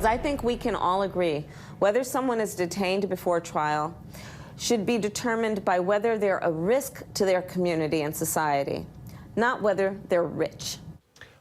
I think we can all agree whether someone is detained before trial should be determined by whether they're a risk to their community and society, not whether they're rich.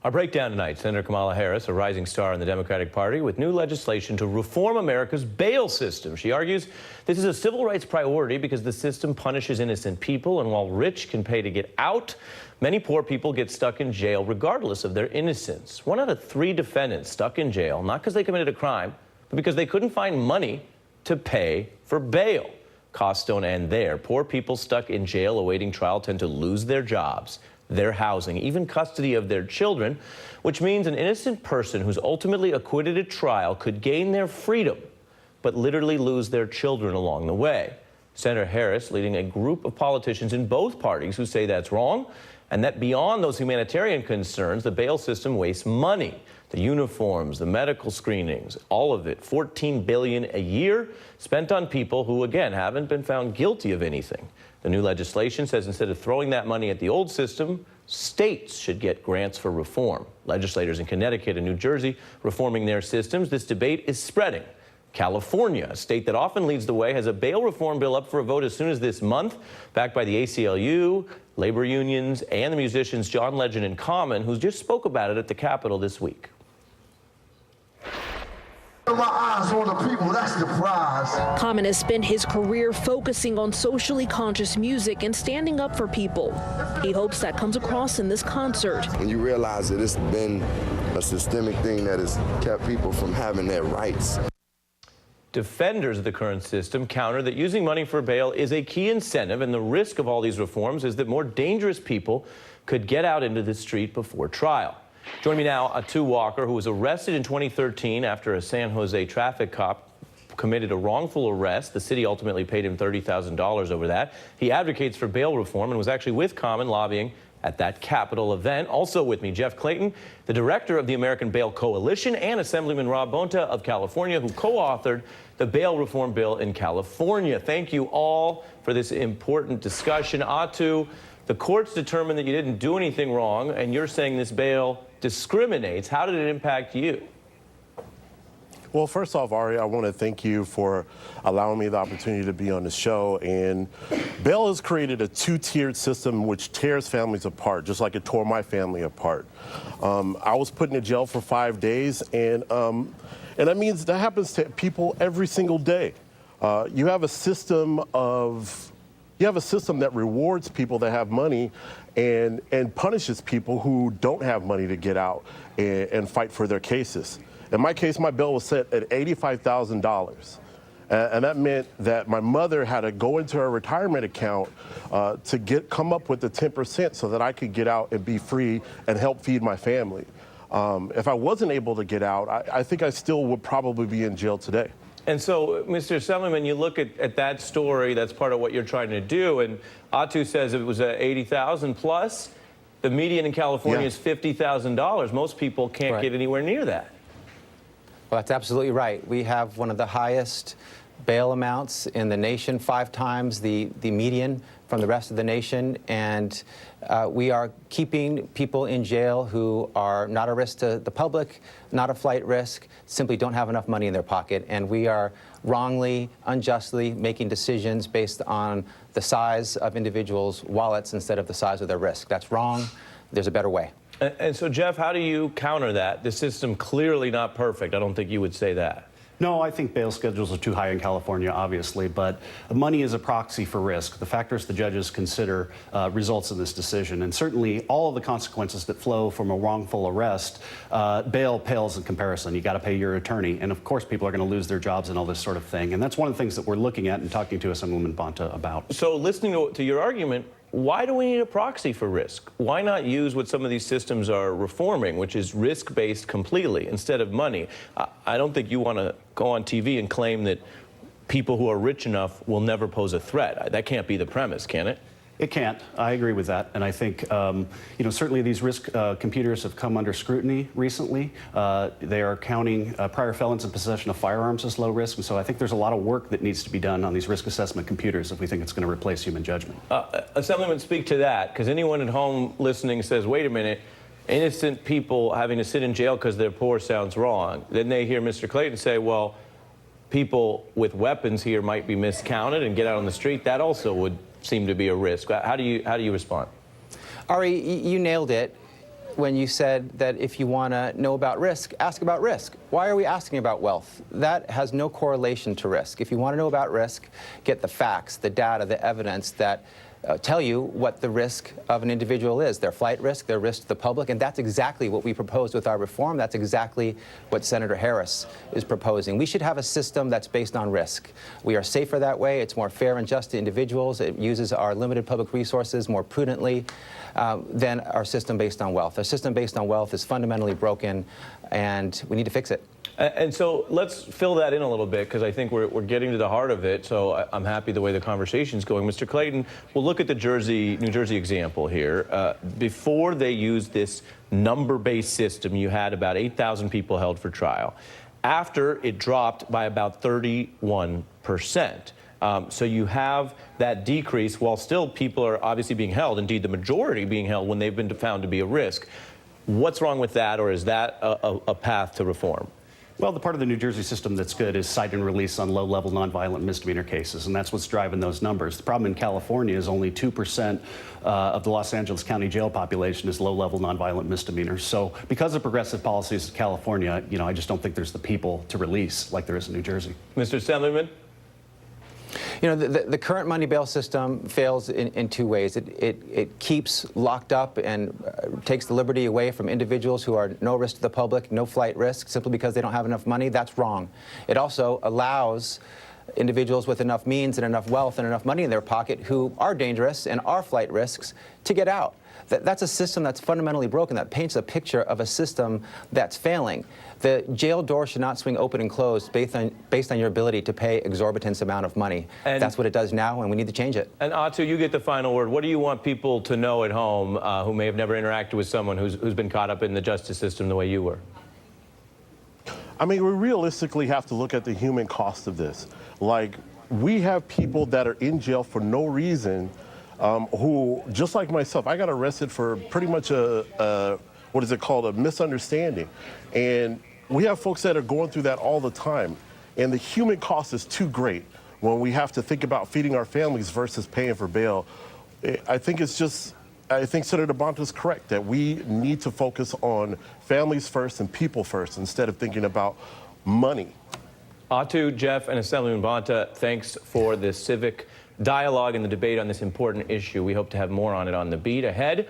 Our breakdown tonight, Senator Kamala Harris, a rising star in the Democratic Party, with new legislation to reform America's bail system. She argues this is a civil rights priority because the system punishes innocent people, and while rich can pay to get out, many poor people get stuck in jail regardless of their innocence. 1 out of 3 defendants stuck in jail, not because they committed a crime, but because they couldn't find money to pay for bail. Costs don't end there. Poor people stuck in jail awaiting trial tend to lose their jobs, their housing, even custody of their children, which means an innocent person who's ultimately acquitted at trial could gain their freedom, but literally lose their children along the way. Senator Harris leading a group of politicians in both parties who say that's wrong, and that beyond those humanitarian concerns, the bail system wastes money. The uniforms, the medical screenings, all of it, $14 billion a year spent on people who, again, haven't been found guilty of anything. The new legislation says instead of throwing that money at the old system, states should get grants for reform. Legislators in Connecticut and New Jersey reforming their systems. This debate is spreading. California, a state that often leads the way, has a bail reform bill up for a vote as soon as this month, backed by the ACLU, labor unions, and the musicians John Legend and Common, who just spoke about it at the Capitol this week. My eyes on the people, that's the prize. Common has spent his career focusing on socially conscious music and standing up for people. He hopes that comes across in this concert. When you realize that it's been a systemic thing that has kept people from having their rights. Defenders of the current system counter that using money for bail is a key incentive, and the risk of all these reforms is that more dangerous people could get out into the street before trial. Joining me now, Atu Walker, who was arrested in 2013 after a San Jose traffic cop committed a wrongful arrest. The city ultimately paid him $30,000 over that. He advocates for bail reform and was actually with Common lobbying at that Capitol event. Also with me, Jeff Clayton, the director of the American Bail Coalition, and Assemblyman Rob Bonta of California, who co-authored the bail reform bill in California. Thank you all for this important discussion. Atu, the courts determined that you didn't do anything wrong, and you're saying this bail discriminates. How did it impact you? Well, first off, Ari, I want to thank you for allowing me the opportunity to be on the show. And bail has created a 2-tiered system which tears families apart, just like it tore my family apart. I was put in jail for 5 days, and that means that happens to people every single day. You have a system that rewards people that have money and punishes people who don't have money to get out and fight for their cases. In my case, my bill was set at $85,000. And that meant that my mother had to go into her retirement account to come up with the 10% so that I could get out and be free and help feed my family. If I wasn't able to get out, I think I still would probably be in jail today. And so, Mr. Assemblyman, you look at that story, that's part of what you're trying to do, and Atu says it was $80,000 plus. The median in California is $50,000. Most people can't get anywhere near that. Well, that's absolutely right. We have one of the highest bail amounts in the nation, 5 times the median from the rest of the nation, and we are keeping people in jail who are not a risk to the public, not a flight risk, simply don't have enough money in their pocket, and we are wrongly, unjustly making decisions based on the size of individuals' wallets instead of the size of their risk. That's wrong. There's a better way. And so, Jeff, how do you counter that? The system clearly not perfect. I don't think you would say that. No, I think bail schedules are too high in California, obviously, but money is a proxy for risk. The factors the judges consider results in this decision, and certainly all of the consequences that flow from a wrongful arrest, bail pales in comparison. You got to pay your attorney, and of course people are going to lose their jobs and all this sort of thing, and that's one of the things that we're looking at and talking to Assemblyman Bonta about. So listening to your argument, why do we need a proxy for risk? Why not use what some of these systems are reforming, which is risk-based completely instead of money? I don't think you want to go on TV and claim that people who are rich enough will never pose a threat. That can't be the premise, can it? It can't. I agree with that. And I think, certainly these risk computers have come under scrutiny recently. They are counting prior felons in possession of firearms as low risk. And so I think there's a lot of work that needs to be done on these risk assessment computers if we think it's going to replace human judgment. Assemblyman, speak to that, because anyone at home listening says, wait a minute, innocent people having to sit in jail because they're poor sounds wrong. Then they hear Mr. Clayton say, well, people with weapons here might be miscounted and get out on the street. That also would seem to be a risk. How do you respond? Ari, you nailed it when you said that if you want to know about risk, ask about risk. Why are we asking about wealth? That has no correlation to risk. If you want to know about risk, get the facts, the data, the evidence that tell you what the risk of an individual is, their flight risk, their risk to the public, and that's exactly what we proposed with our reform. That's exactly what Senator Harris is proposing. We should have a system that's based on risk. We are safer that way. It's more fair and just to individuals. It uses our limited public resources more prudently than our system based on wealth. Our system based on wealth is fundamentally broken, and we need to fix it. And so let's fill that in a little bit, because I think we're getting to the heart of it. So I'm happy the way the conversation's going. Mr. Clayton, we'll look at the New Jersey example here. Before they used this number-based system, you had about 8,000 people held for trial. After, it dropped by about 31%. So you have that decrease while still people are obviously being held, indeed the majority being held when they've been found to be a risk. What's wrong with that, or is that a path to reform? Well, the part of the New Jersey system that's good is cite and release on low-level nonviolent misdemeanor cases, and that's what's driving those numbers. The problem in California is only 2% of the Los Angeles County jail population is low-level nonviolent misdemeanors. So because of progressive policies in California, I just don't think there's the people to release like there is in New Jersey. Mr. Assemblyman? The current money bail system fails in two ways. It keeps locked up and takes the liberty away from individuals who are no risk to the public, no flight risk, simply because they don't have enough money. That's wrong. It also allows individuals with enough means and enough wealth and enough money in their pocket who are dangerous and are flight risks to get out. That's a system that's fundamentally broken, that paints a picture of a system that's failing. The jail door should not swing open and closed based on your ability to pay exorbitant amount of money. And that's what it does now, and we need to change it. And Atu, you get the final word. What do you want people to know at home who may have never interacted with someone who's been caught up in the justice system the way you were? I mean, we realistically have to look at the human cost of this. Like, we have people that are in jail for no reason who, just like myself, I got arrested for pretty much what is it called, a misunderstanding. And we have folks that are going through that all the time. And the human cost is too great when we have to think about feeding our families versus paying for bail. I think Senator Bonta is correct that we need to focus on families first and people first instead of thinking about money. Atu, Jeff, and Assemblyman Bonta, thanks for this civic dialogue and the debate on this important issue. We hope to have more on it on The Beat ahead.